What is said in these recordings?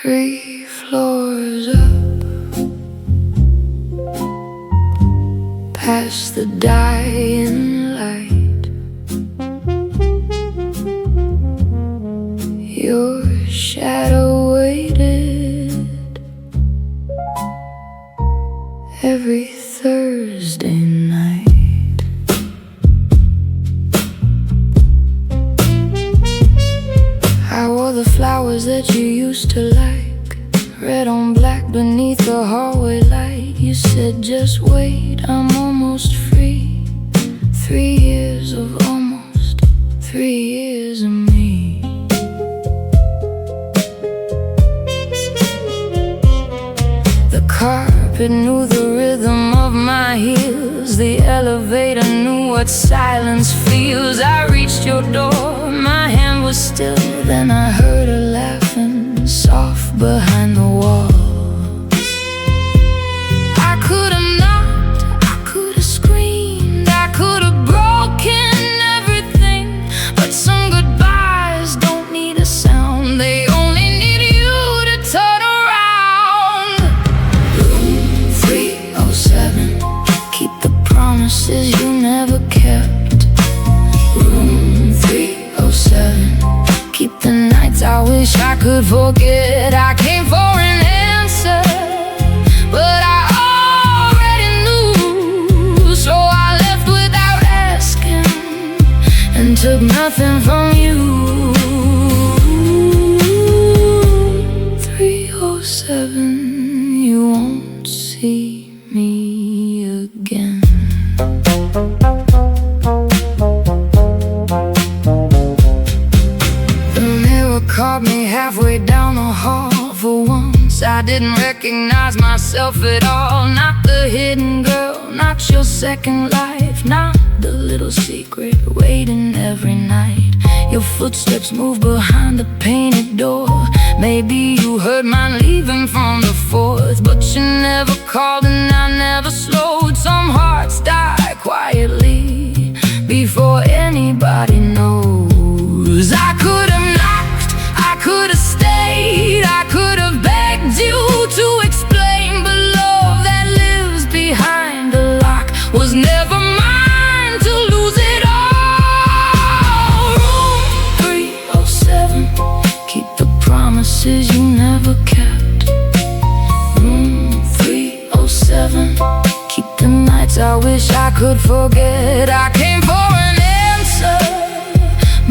3 floors up, past the dying light. Your shadow waited every Thursday night. I wore the flowers that you used to like, red on black beneath the hallway light. You said just wait, I'm almost free. 3 years of almost, 3 years of me. The carpet knew the rhythm of my heels, the elevator knew what silence feels. I reached your door, my hand was still, then I heard her laughing soft behind the wall. I could have knocked, I could have screamed, I could have broken everything, but some goodbyes don't need a sound, they only need you to turn around. Room 307, keep the promises you never kept. Room 307, keep the nights I wish I could forget. I came for an answer, but I already knew, so I left without asking and took nothing from you. 307, you won't see me again. Caught me halfway down the hall. For once I didn't recognize myself at all. Not the hidden girl, not your second life, not the little secret waiting every night. Your footsteps move behind the painted door. Maybe you heard mine leaving from the 4th, but you never called and I never slowed. Some hearts die quietly before anybody knows. I could have knocked, I could have stayed, I could have begged you to explain, but love that lives behind a lock was never mine to lose it all. Room 307, keep the promises you never kept. Room 307, keep the nights I wish I could forget. I came for an answer,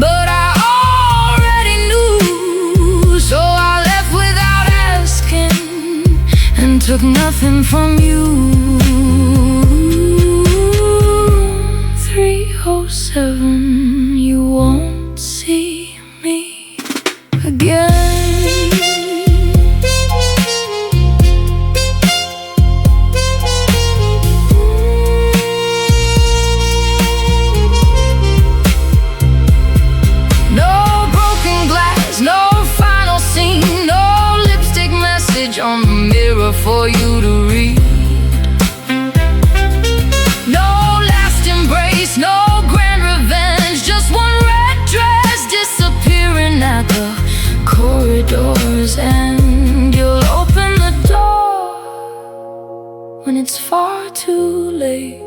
but I already knew, so I left without asking and took nothing from you. 307, you won't see me again. On the mirror for you to read. No last embrace, no grand revenge, just one red dress disappearing at the corridor's end. You'll open the door when it's far too late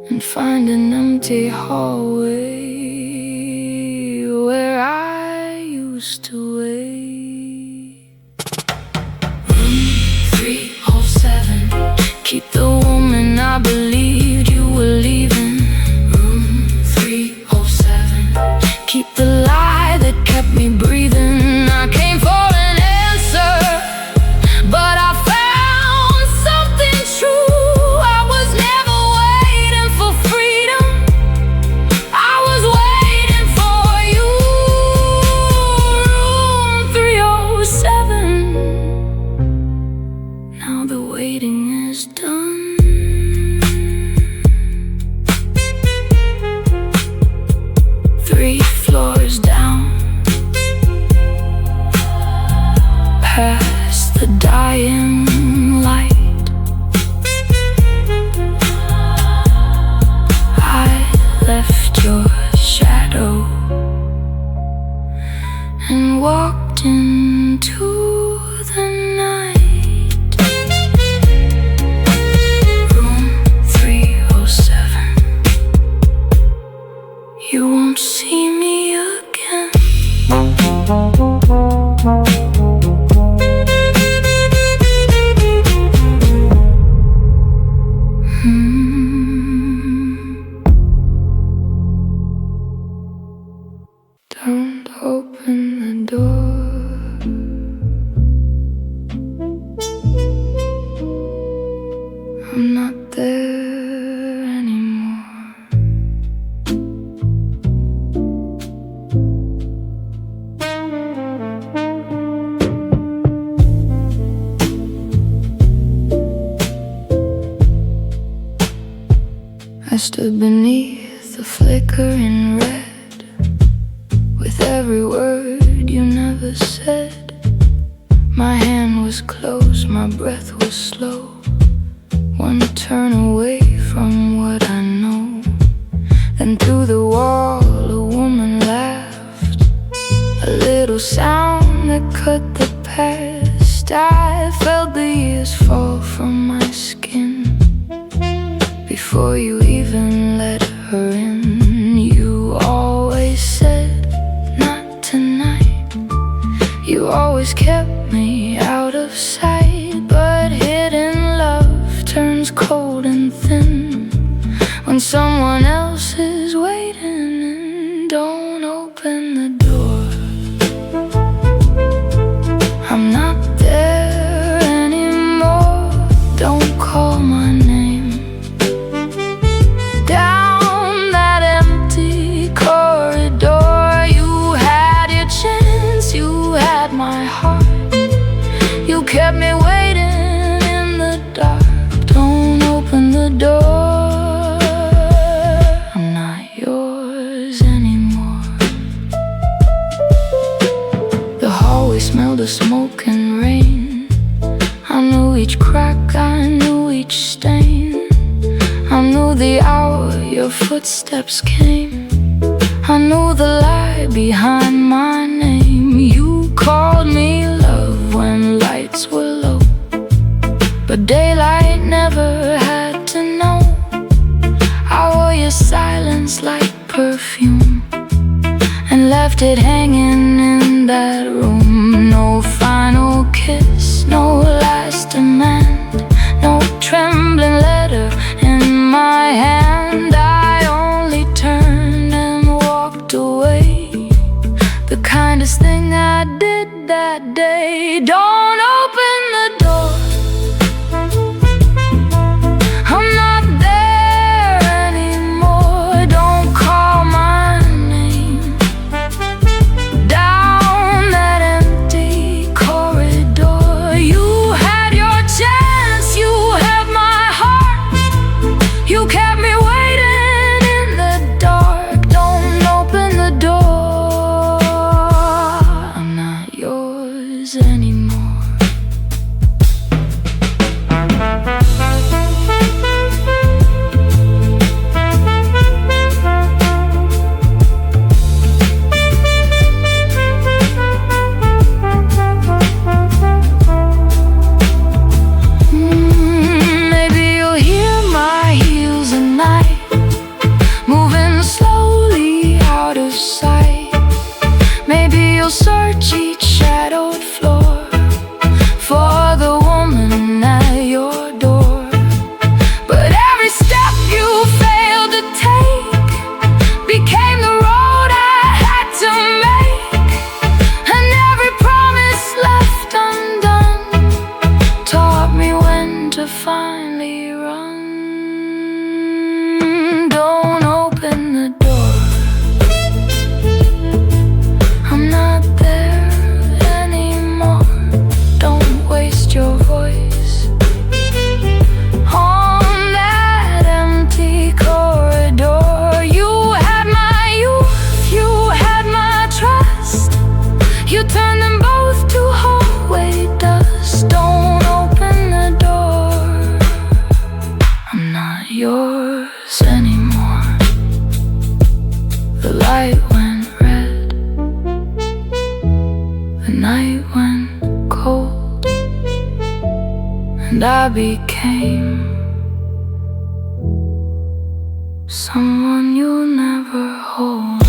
and find an empty hallway where I used to wait. 307, keep the woman I believed you were leaving. Room 307, keep the lie that kept me breathing. I came for an answer, but I found something true. I was never waiting for freedom, I was waiting for you. Room 307, now the waiting is done. 3 floors down, past the dying light. I left your shadow and walked into I stood beneath the flickering red, with every word you never said. My hand was closed, my breath was slow. One turn away from what I know. Then through the wall a woman laughed, a little sound that cut the past. I felt the years fall from my skin before you even let her in. You always said, not tonight. You always kept me out of sight, but hidden love turns cold and thin when someone else is waiting. Don't open the door. I'm not there anymore. Don't call my name. Down that empty corridor, you had your chance, you had my heart. You kept me waiting in the dark. Don't open the door. I'm not yours anymore. The hallway smelled of smoke and rain. I knew each crack, I knew each stain. I knew the hour your footsteps came. I knew the lie behind my name. You called me love when lights were low, but daylight never had to know. I wore your silence like perfume and left it hanging in that room. No final kiss, no last demand, no trembling letter in my hand. I only turned and walked away, the kindest thing I did that day. Don't open the door. I'm not there anymore. Don't call my name. Down that empty corridor, you had your chance, you had my heart. You kept me waiting in the dark. Don't open the door. I'm not yours anymore. Maybe you'll hear my heels at night, moving slowly out of sight. Maybe you'll search each shadowed floor for the woman at your door. But every step you failed to take became the road I had to make, and every promise left undone taught me when to finally run. Don't open the door. I'm not there anymore. Don't waste your voice on that empty corridor. You had my youth, you had my trust. You turned them both to hallway dust. Don't open the door. I'm not yours anymore. The light went red, the night went cold, and I became someone you'll never hold.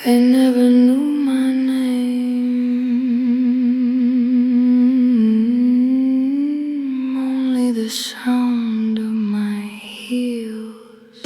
They never knew my name, only the sound of my heels.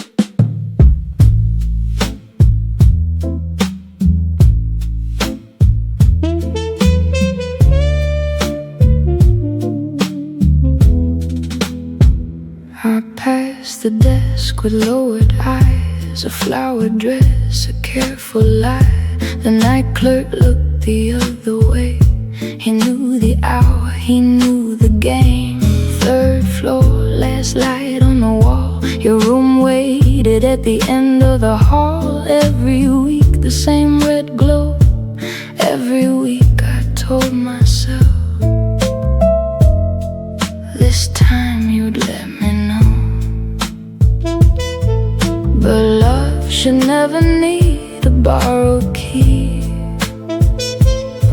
the desk with lowered eyes, a flower dress, a careful lie. The night clerk looked the other way. He knew the hour, he knew the game. Third floor, last light on the wall. Your room waited at the end of the hall. Every week the same red glow. Every week I told myself, this time you'd let me know. But love should never need a borrowed key,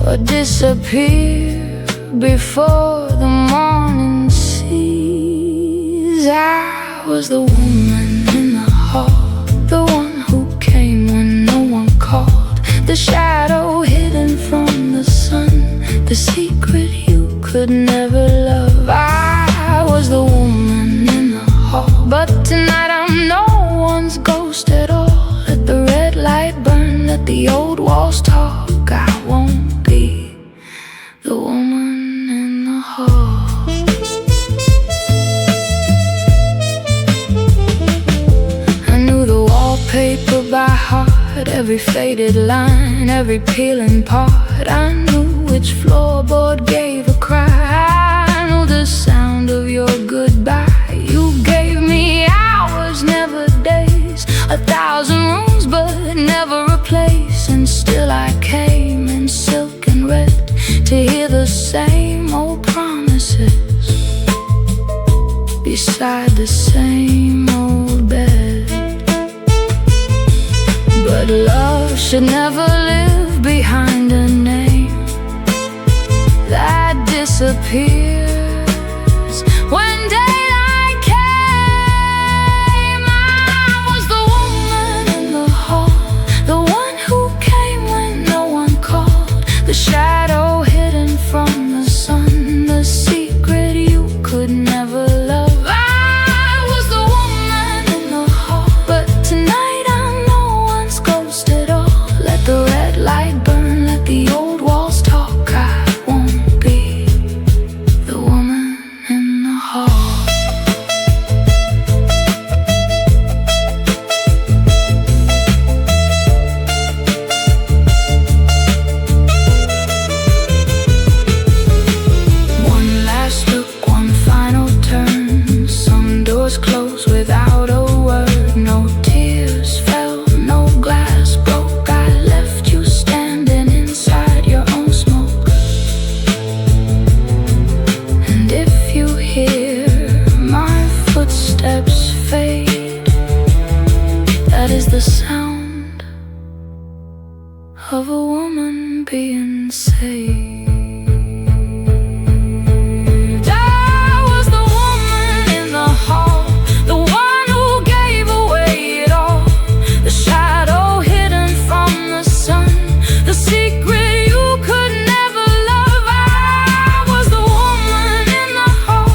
or disappear before the morning sees. I was the woman in the hall, the one who came when no one called, the shadow hidden from the sun, the secret you could never love. I was the woman in the hall, but tonight I'm no one's ghost at all. Let the red light burn, let the old walls talk. I won't be the woman in the hall. I knew the wallpaper by heart, every faded line, every peeling part. I knew which floorboard gave a cry. I know the sound of your goodbye. You gave me hours, never days, 1,000 rooms but never a place. And still I came in silk and red to hear the same old promises beside the same old bed. But love should never live behind a name that disappears when daylight came. I was the woman in the hall, the one who came when no one called, the shadow hidden from the sun, the secret you could never love. I was the woman in the hall, but tonight I'm no one's ghost at all. Let the red light burn, let the old walls talk. I won't be the woman in the hall. One last look, one final turn. Some doors close without a word. No tears fell, no glass broke. I left you standing inside your own smoke. And if you hear my footsteps fade, that is the sound of a woman being saved. I was the woman in the hall, the one who gave away it all, the shadow hidden from the sun, the secret you could never love. I was the woman in the hall.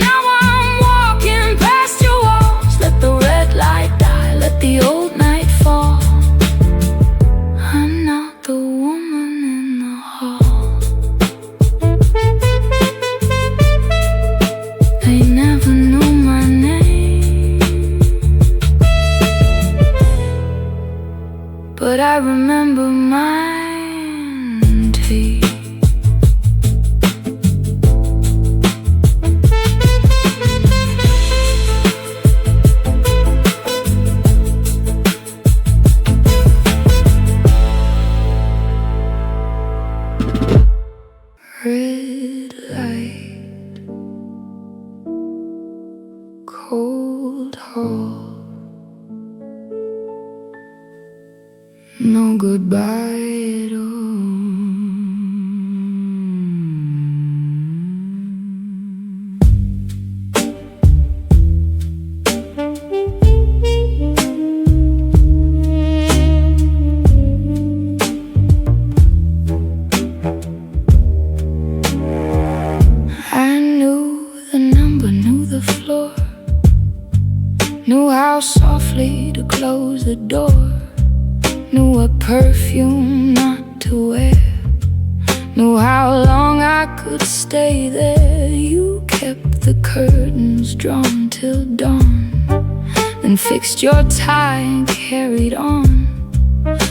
Now I'm walking past your walls. Let the red light die, let the old night fall. I'm not the woman in the hall. They never knew my name, but I remember mine, T. Red light, cold hall, no goodbye at all. I knew the number, knew the floor, knew how softly to close the door, knew what perfume not to wear, Knew how long I could stay there. You kept the curtains drawn till dawn, then fixed your tie and carried on.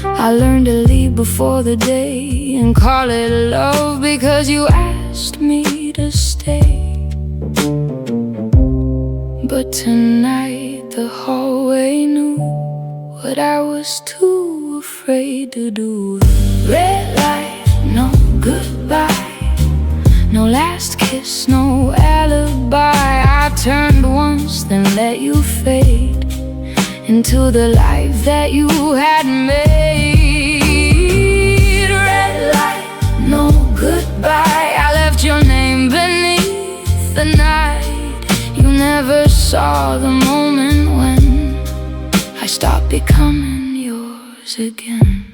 I learned to leave before the day and call it love because you asked me to stay. But tonight the hallway knew what I was too afraid to do. Red light, no goodbye, no last kiss, no alibi. I turned once, then let you fade into the life that you had made. Red light, no goodbye. I left your name beneath the night. You never saw the moment when I stopped becoming yours again.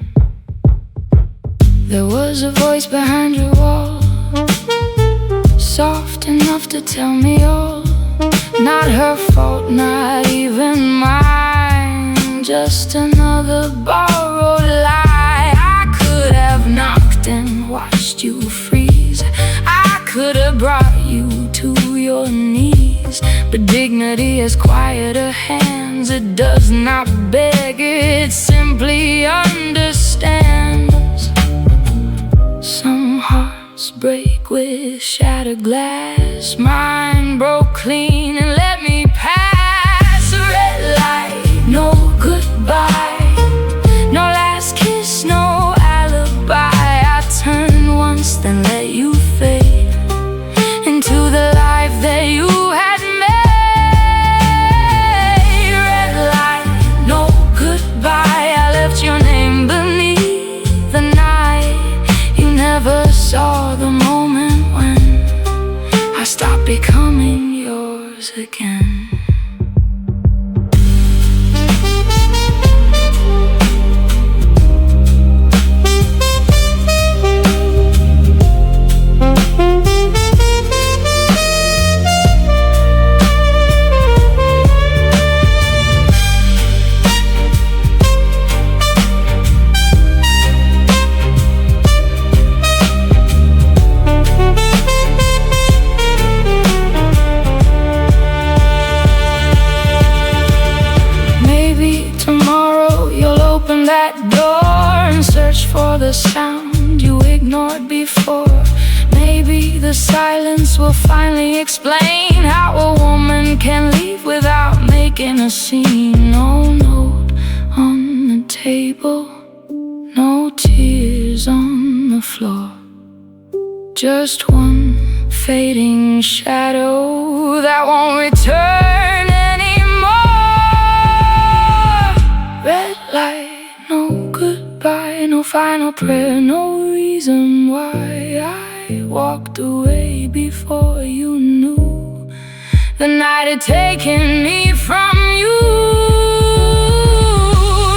There was a voice behind your wall, soft enough to tell me all. Not her fault, not even mine, just another borrowed lie. I could have knocked and watched you freeze. I could have brought you to your knees. But dignity has quieter hands. It does not beg, it simply understands. Some hearts break with shattered glass. Mine broke clean and let me pass. Red light, no goodbye, no last kiss, no alibi. I turned once, then let you fade into the life that you had made. Red light, no goodbye. I left your name beneath the night. You never saw the moment when I stopped becoming yours again. That door and search for the sound you ignored before. Maybe the silence will finally explain how a woman can leave without making a scene. No note on the table, no tears on the floor, just one fading shadow that won't return anymore. Red light, no goodbye, no final prayer, no reason why I walked away before you knew the night had taken me from you.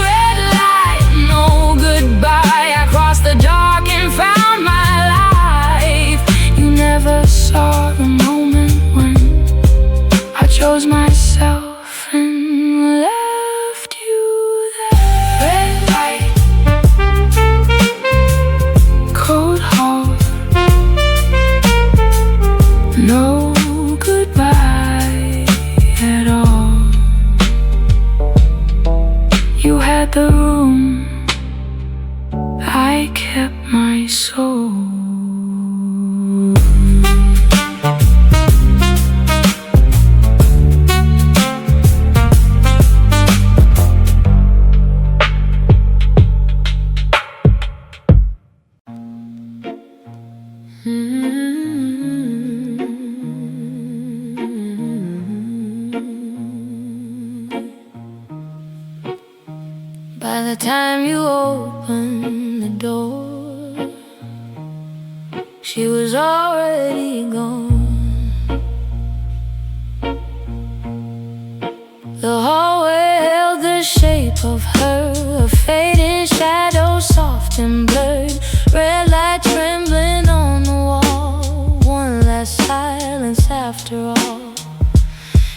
Red light, no goodbye. I crossed the dark and found my life. You never saw the moment when I chose myself and left you there. Red light, cold heart, no goodbye at all. You had the room, I kept my soul. By the time you opened the door, she was already gone. The hallway held the shape of her, a fading shadow, soft and blurred. Red light trembling on the wall, one last silence after all.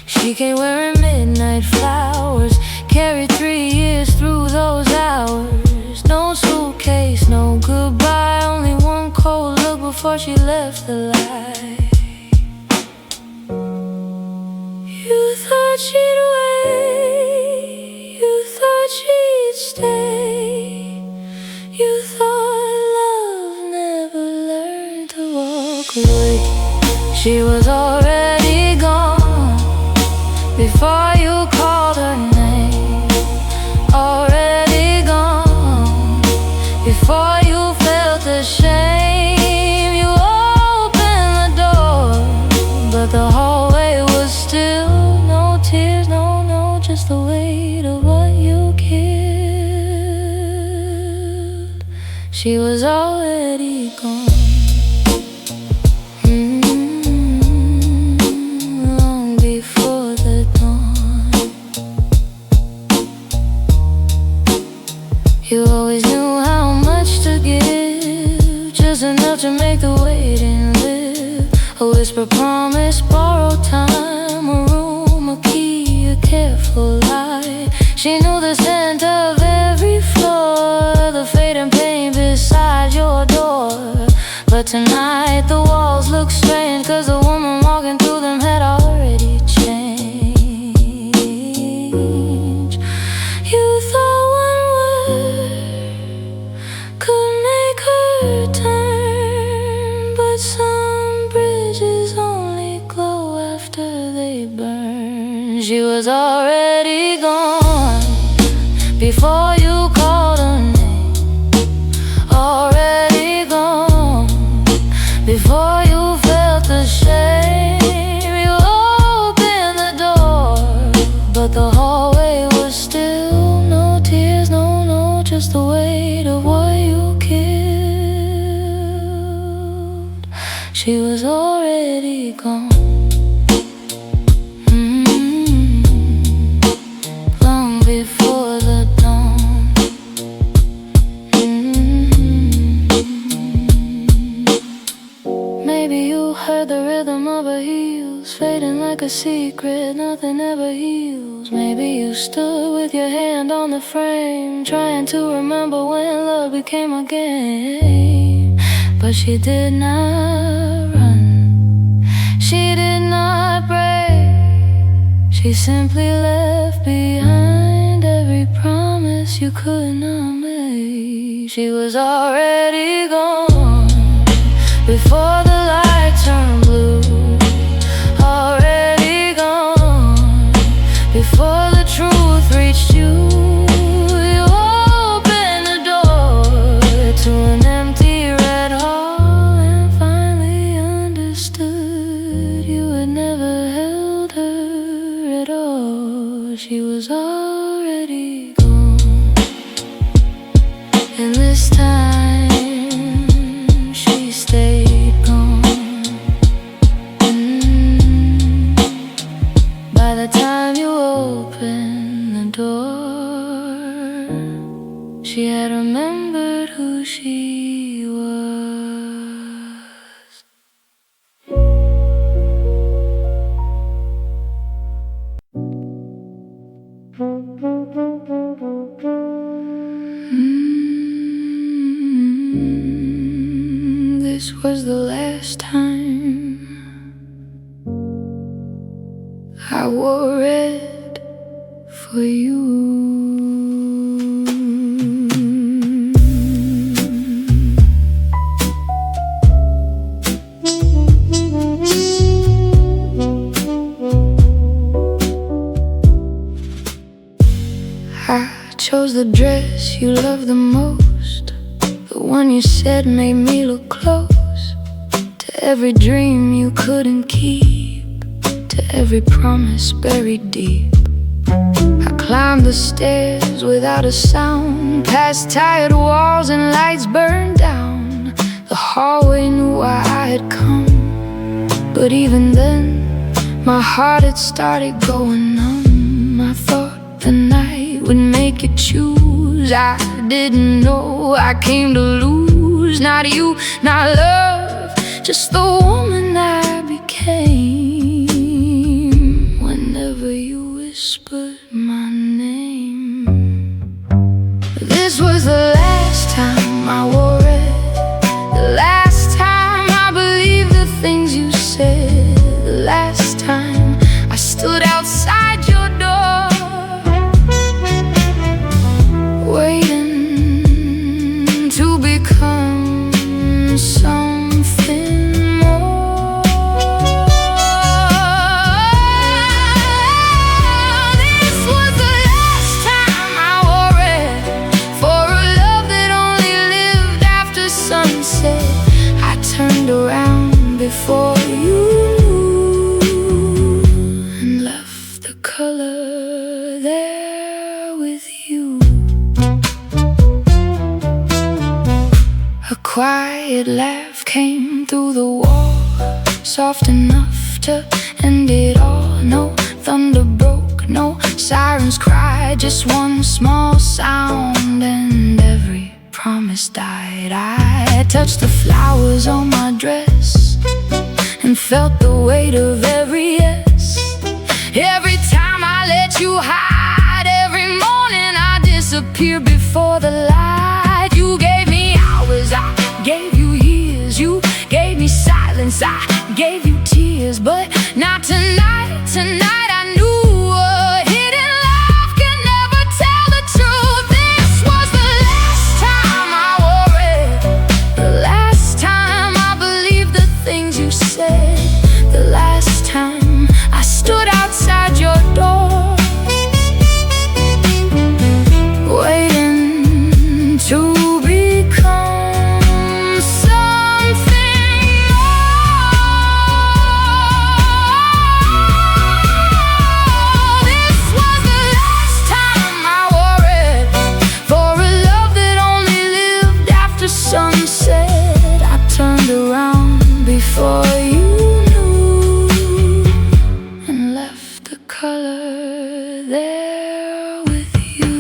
She came wearing midnight flowers, carried 3 years through those hours. No suitcase, no goodbye, only one cold look before she left the light. You thought she'd wait, you thought she'd stay, you thought love never learned to walk away. She was already gone before you called her name, already gone before you felt the shame. You opened the door, but the hallway was still no tears, no, just the weight of what you killed. She was already gone. Long before the dawn. You always knew how much to give, just enough to make the waiting live. A whisper promise, borrowed time, a room, a key, a careful lie. She knew the scent of every floor, the fate and pain beside your door. But tonight the walls look strange, 'cause the woman walking through them had already changed. You thought one word could make her turn, but some bridges only glow after they burn. She was already gone before you called her name, already gone before you felt the shame. You opened the door, but the hallway was still no tears, no, just the weight of what you killed. She was already gone. Long before the dawn. Maybe you heard the rhythm of her heels fading like a secret nothing ever heals. Maybe you stood with your hand on the frame, trying to remember when love became a game. But she did not run, she did not break, she simply left behind every promise you could not make. She was already gone before the light turned blue, already gone before the truth reached you. You opened the door to an empty red hall and finally understood you had never held her at all. She was already gone, and this time she stayed gone. By the time you opened the door, she had remembered who she was. This was the last time I wore red for you. I chose the dress you love the most, the one you said made me look close to every dream you couldn't keep, to every promise buried deep. I climbed the stairs without a sound, past tired walls and lights burned down. The hallway knew why I had come, but even then my heart had started going numb. I thought the night would make you choose. I didn't know I came to lose. Not you, not love, just the woman I became whenever you whispered my name. This was the last time I wore it, the last time I before you knew, and left the color there with you. A quiet laugh came through the wall, soft enough to end it all. No thunder broke, no sirens cried, just one small sound, and every promise died. I touched the flowers on my dress and felt the weight of every yes. Every time I let you hide, every morning I disappear before the light. You gave me hours, I gave you years. You gave me silence, I gave you tears. But not tonight, tonight I knew a hidden love can never tell the truth. This was the last time I wore it, the last time I believed the things you said, the last time I stood outside your door, waiting to become something more. This was the last time I wore it, for a love that only lived after sunset. I turned around before you knew, and left the color there with you.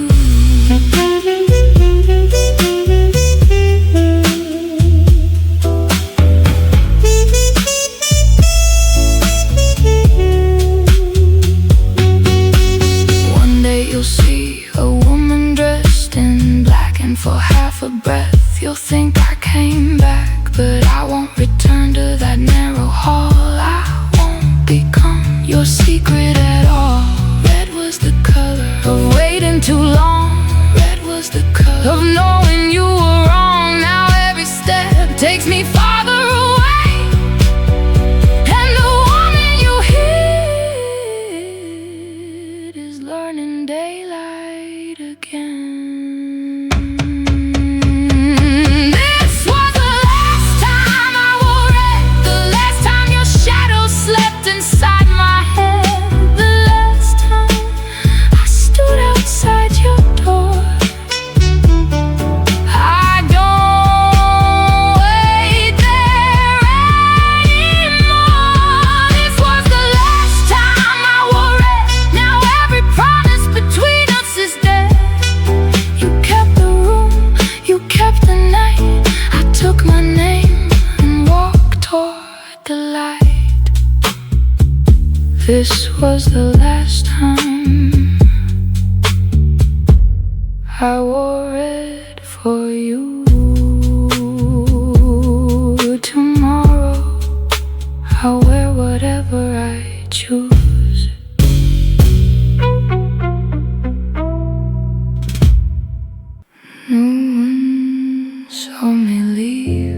One day you'll see a woman dressed in black, and for half a breath you'll think I came back. But I won't return to that narrow hall. I won't become your secret at all. Red was the color of waiting too long. Red was the color of knowing you were wrong. Now every step takes me farther away, and the woman you hid is learning daylight again. This was the last time I wore it, the last time your shadow slept inside my head, the last time I stood outside your door. I don't wait there anymore. This was the last time I wore it. Now every promise between us is dead. You kept the room, you kept the night. I took my name and walked toward the light. This was the last time I wore it for you. Tomorrow I'll wear whatever I choose. No one saw me leave.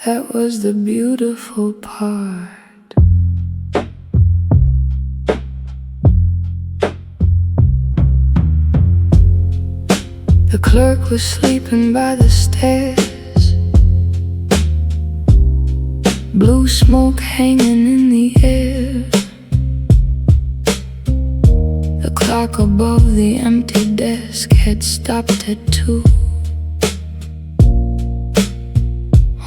That was the beautiful part. The clerk was sleeping by the stairs, blue smoke hanging in the air. The clock above the empty desk had stopped at 2,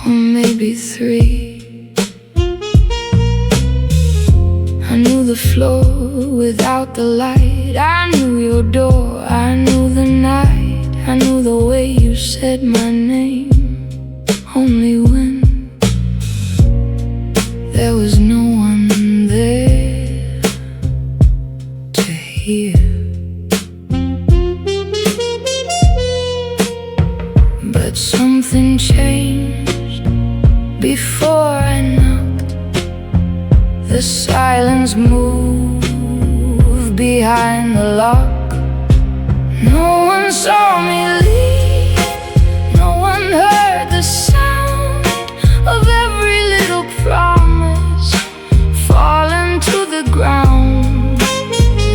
or maybe 3. I knew the floor without the light. I knew your door, I knew the night. I knew the way you said my name, only when there was no one there to hear. But something changed before I knocked. The silence moved behind the lock. No one saw me leave, no one heard the sound of every little promise falling to the ground.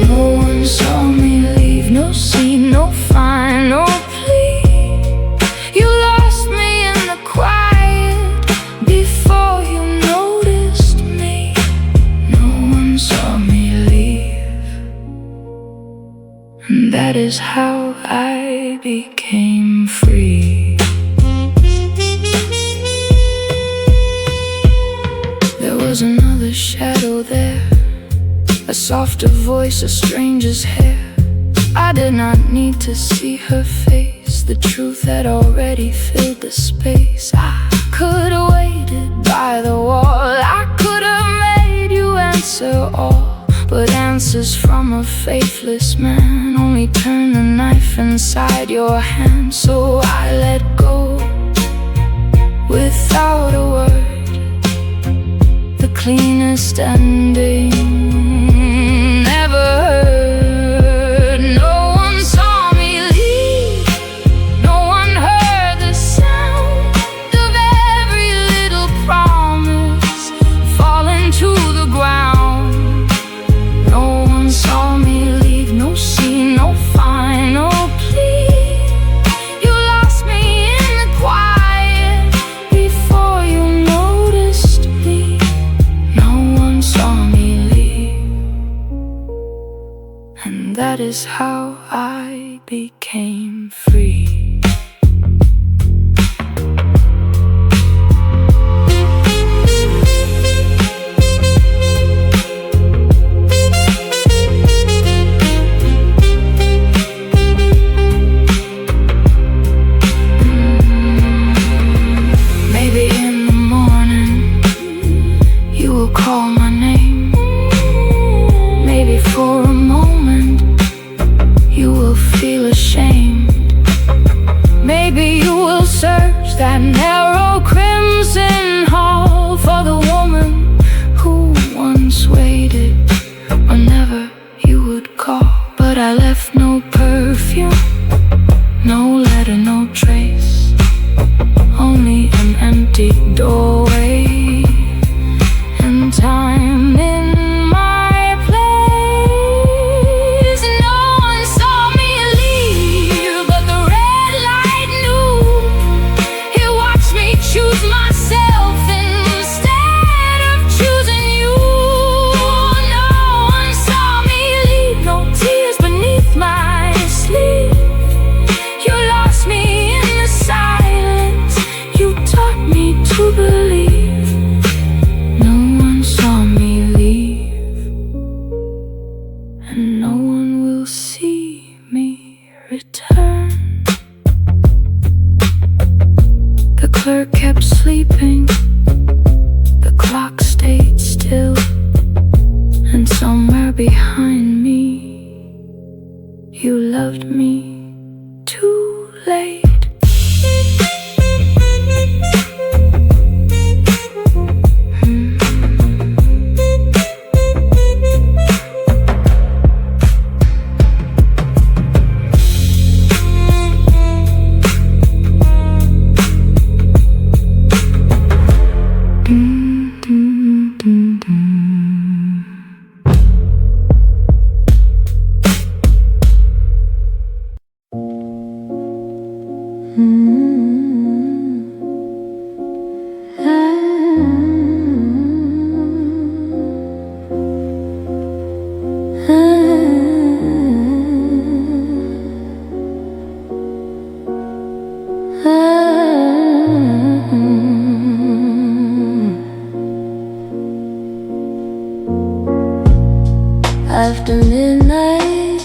No one saw me leave, no scene, no fine, no is how I became free. There was another shadow there, a softer voice, a stranger's hair. I did not need to see her face, the truth had already filled the space. I could have waited by the wall, I could have made you answer all, but answers from a faithless man only turn the knife inside your hand. So I let go without a word, the cleanest ending never heard. No one saw me leave, no one heard the sound of every little promise falling to the ground. No one saw me leave, no scene, no final plea. You lost me in the quiet before you noticed me. No one saw me leave, and that is how I became free. Maybe in the morning you will call my name. Maybe for a moment you will feel ashamed. Maybe you will search that narrow crimson hall for the woman who once waited whenever you would call. But I left no perfume, no letter, no trace, only an empty doorway and time in my place. No one saw me leave, but the red light knew. It watched me choose myself instead of choosing you. No one saw me leave, no tears beneath my sleeve. You lost me in the silence, you taught me to believe. No one saw me leave, and no one will see me return. The clerk kept sleeping, the clock stayed still, and somewhere behind me you loved me too late. After midnight,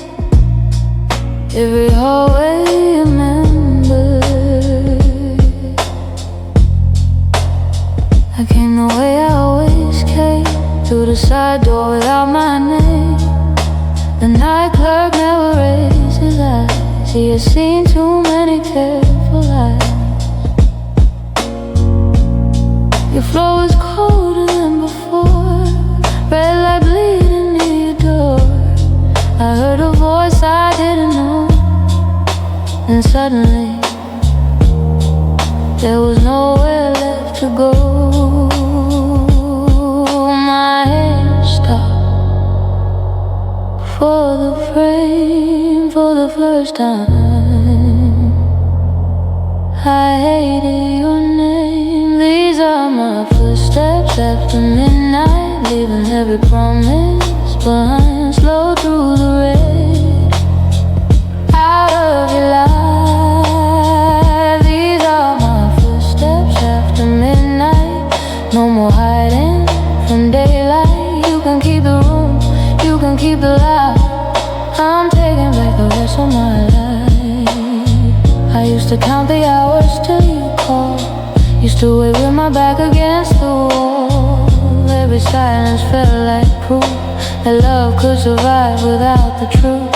every hallway remembered. I came the way I always came, through the side door without my name. The night clerk never raised his eyes, he has seen too many careful eyes. Your floor was colder than before, red light bleeding near your door. I heard a voice I didn't know, and suddenly there was nowhere left to go. My head stopped for the frame for the first time. I hated your name. These are my footsteps after midnight, leaving every promise behind, slow through the rain. I Used to count the hours till you called. Used to wait with my back against the wall. Every silence felt like proof that love could survive without the truth.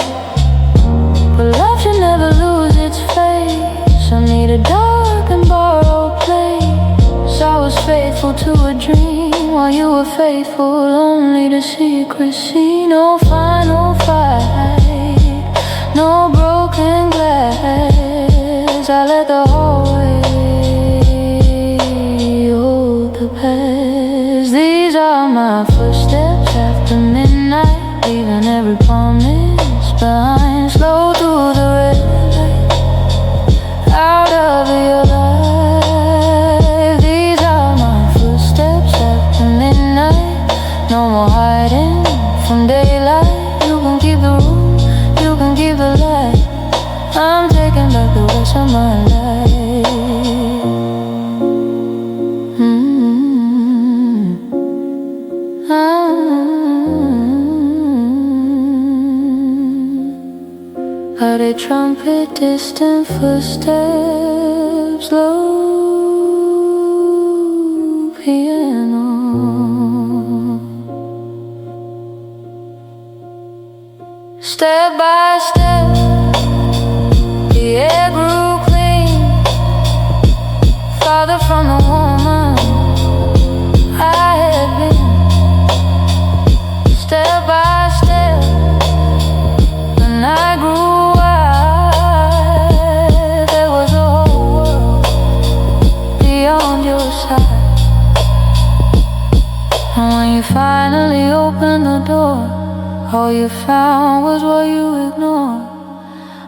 But love should never lose its face. I need a dark and borrowed place. I was faithful to a dream while you were faithful only to secrecy. No final fight, no broken glass. I let the hallway hold the past. These are my footsteps after midnight, leaving every promise behind. Slow through the red light, out of your life. These are my footsteps after midnight. No more hiding from daylight. You can keep the room, you can keep the light. I'm taking back the rest of my life. How they trumpet distant footsteps, low piano. Step by step, the air grew clean, farther from the woman I had been. Step by step, and I grew wide. There was a whole world beyond your side. And when you finally opened the door, all you found was what you ignored.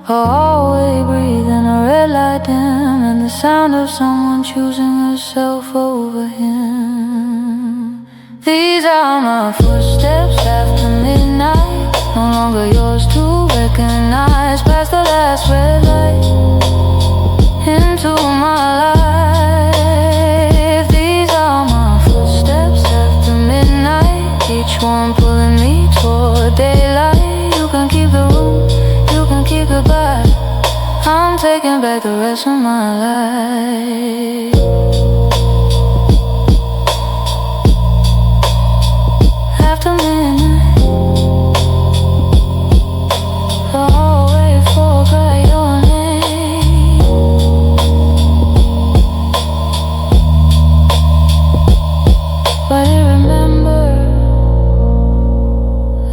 A hallway breathing, a red light dim, and the sound of someone choosing herself over him. These are my footsteps after midnight, no longer yours to recognize. Past the last red light, into my life. These are my footsteps after midnight, each one pulling me toward daylight. You can keep the room, you can keep goodbye. I'm taking back the rest of my life. After midnight, the hallway forgot your name. But I remember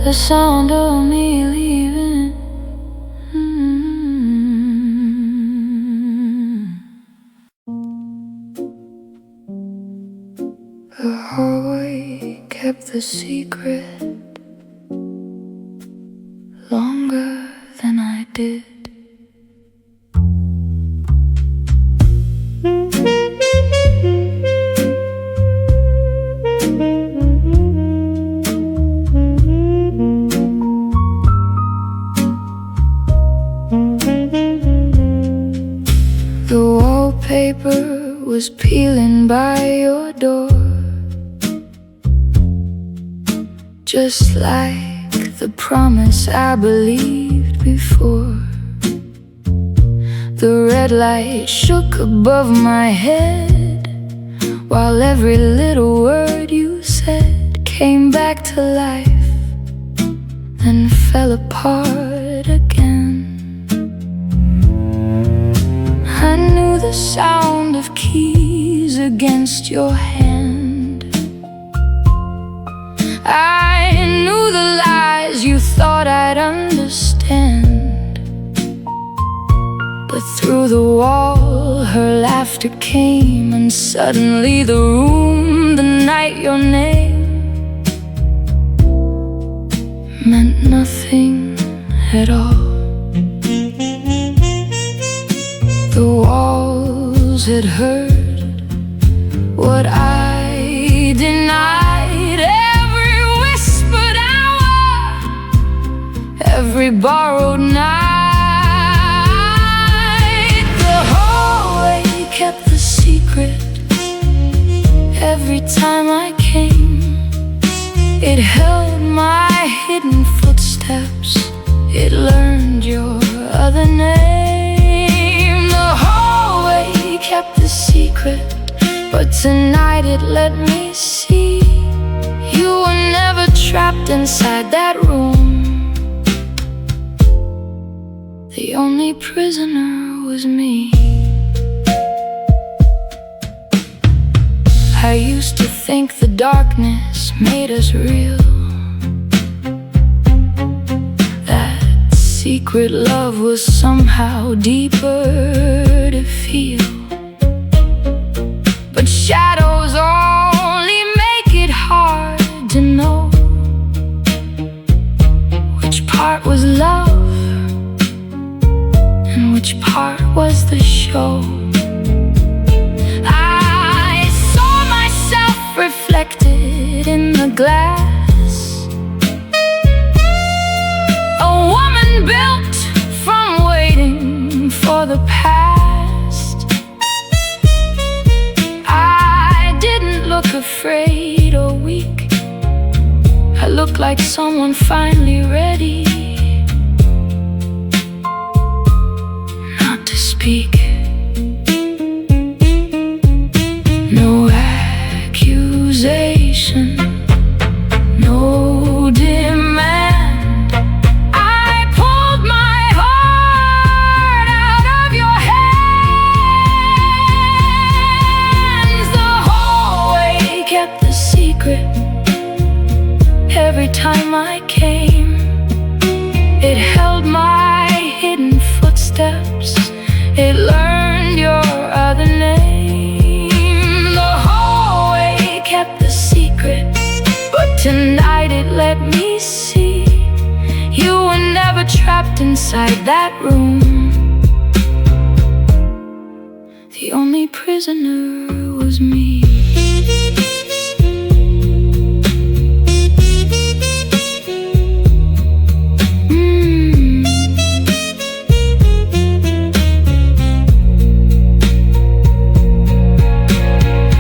the sound of me leaving. The hallway kept the secret longer than I did. The wallpaper was peeling by your door, just like the promise I believed before. The red light shook above my head, while every little word you said came back to life, then fell apart again. I knew the sound of keys against your hand. I knew the lies you thought I'd understand. But through the wall her laughter came, and suddenly the room, the night, your name meant nothing at all. The walls had heard what I denied. Every whispered hour, every borrowed night. The hallway kept the secret. Every time I came, it held my hidden footsteps. It learned your other name. The hallway tonight it let me see you were never trapped inside that room. The only prisoner was me. I used to think the darkness made us real, that secret love was somehow deeper to feel. But shadows only make it hard to know which part was love and which part was the show. Reflected in the glass, a woman built from waiting for the past. I didn't look afraid or weak. I looked like someone finally ready not to speak. No demand. I pulled my heart out of your hands. The hallway kept the secret. Every time I came, it held my hidden footsteps. It learned your other name. But tonight it let me see you were never trapped inside that room. The only prisoner was me.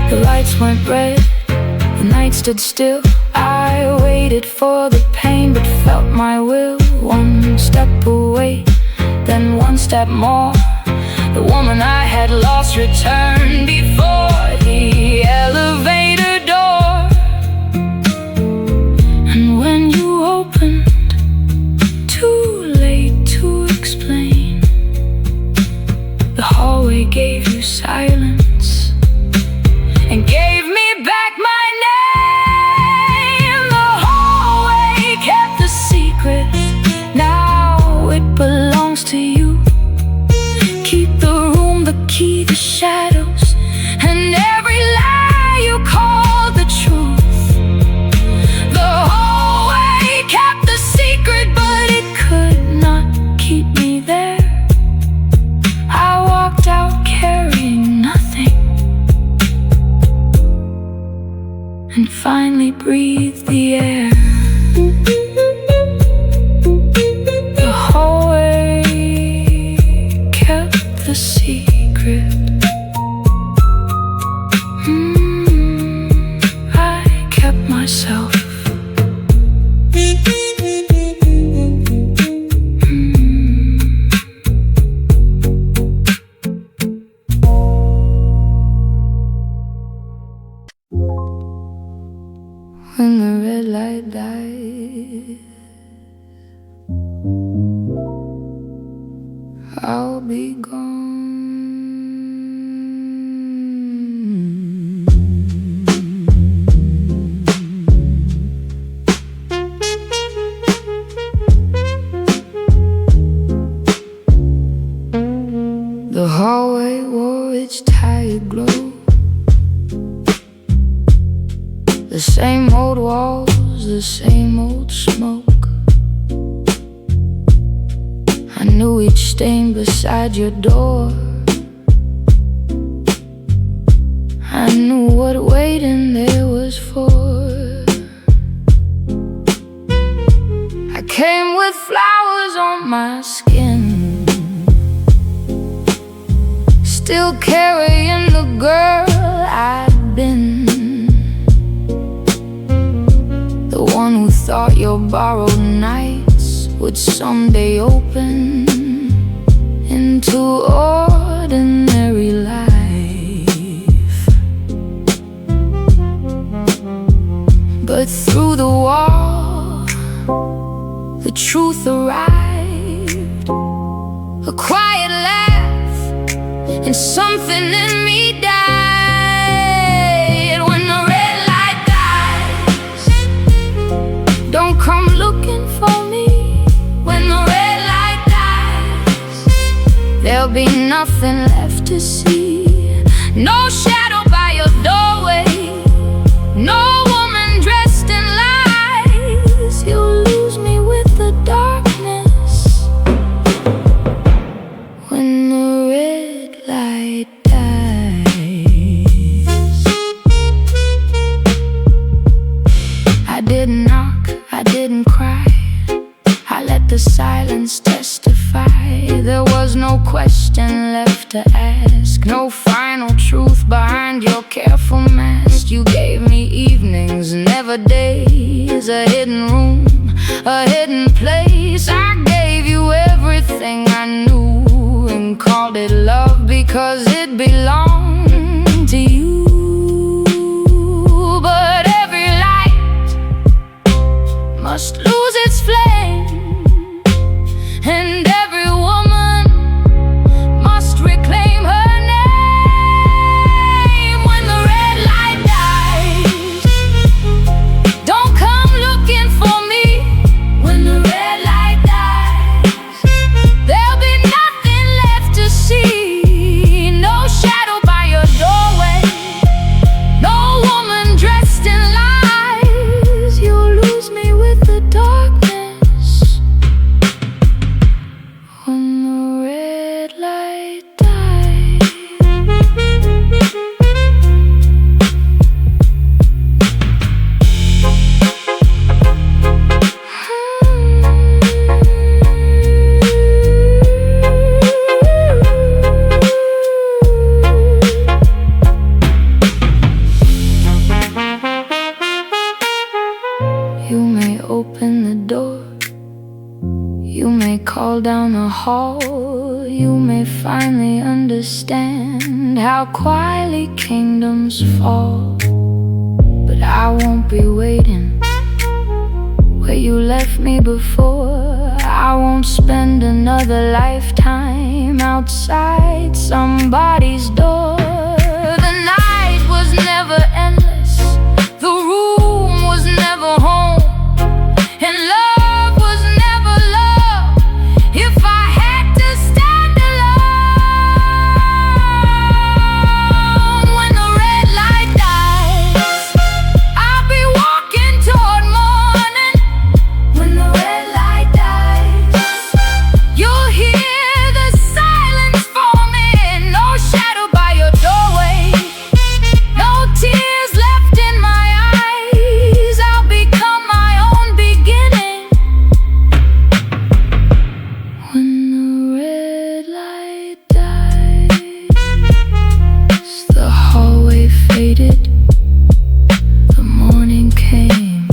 The lights went red, the night stood still. I waited for the pain but felt my will. One step away, then one step more. The woman I had lost returned before the elevator door. And when you opened, too late to explain, the hallway gave you silence and gave me back my name. The hallway kept the secret. Now it belongs to you. Keep the room, the key, the shadows, and every lie you called the truth. The hallway kept the secret, but it could not keep me there. I walked out carrying nothing, and finally breathed the air. The hallway kept the secret. I kept myself. When the red light dies, I'll be gone. The hallway wore its tired glow. The same old walls, the same old smoke. I knew each stain beside your door. I knew what waiting there was for. I came with flowers on my skin, still carrying the girl I'd been. The one who thought your borrowed nights would someday open into ordinary life. and something in me died. When the red light dies, don't come looking for me. When the red light dies, there'll be nothing left to see. No shadow by your doorway, no woman dressed in lies. You'll lose me with the darkness. When the red light dies, I didn't knock, I didn't cry, I let the silence testify. There was no question left to ask, no final truth behind your careful mask. You gave me evenings, never days, a hidden room, a hidden place. I gave you everything I knew and called it love because it belonged to you. But every light must lose its flame, and every woman must reclaim her name. When the red light dies, don't come looking for me. When the red light dies, there'll be nothing left to see. No shadow by your doorway, no woman dressed in lies. You'll lose me with the darkness. When the red light dies. You may open the door, you may call down the hall, you may finally understand how quietly kingdoms fall. But I won't be waiting where you left me before. I won't spend another lifetime outside somebody's door. The night was never endless, the room was never home, and love was never love if I had to stand alone. When the red light dies, I'll be walking toward morning. When the red light dies, you'll hear the silence forming. No shadow by your doorway, no tears left in my eyes. I'll become my own beginning. When the red light dies, the hallway faded, the morning came,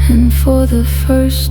and for the first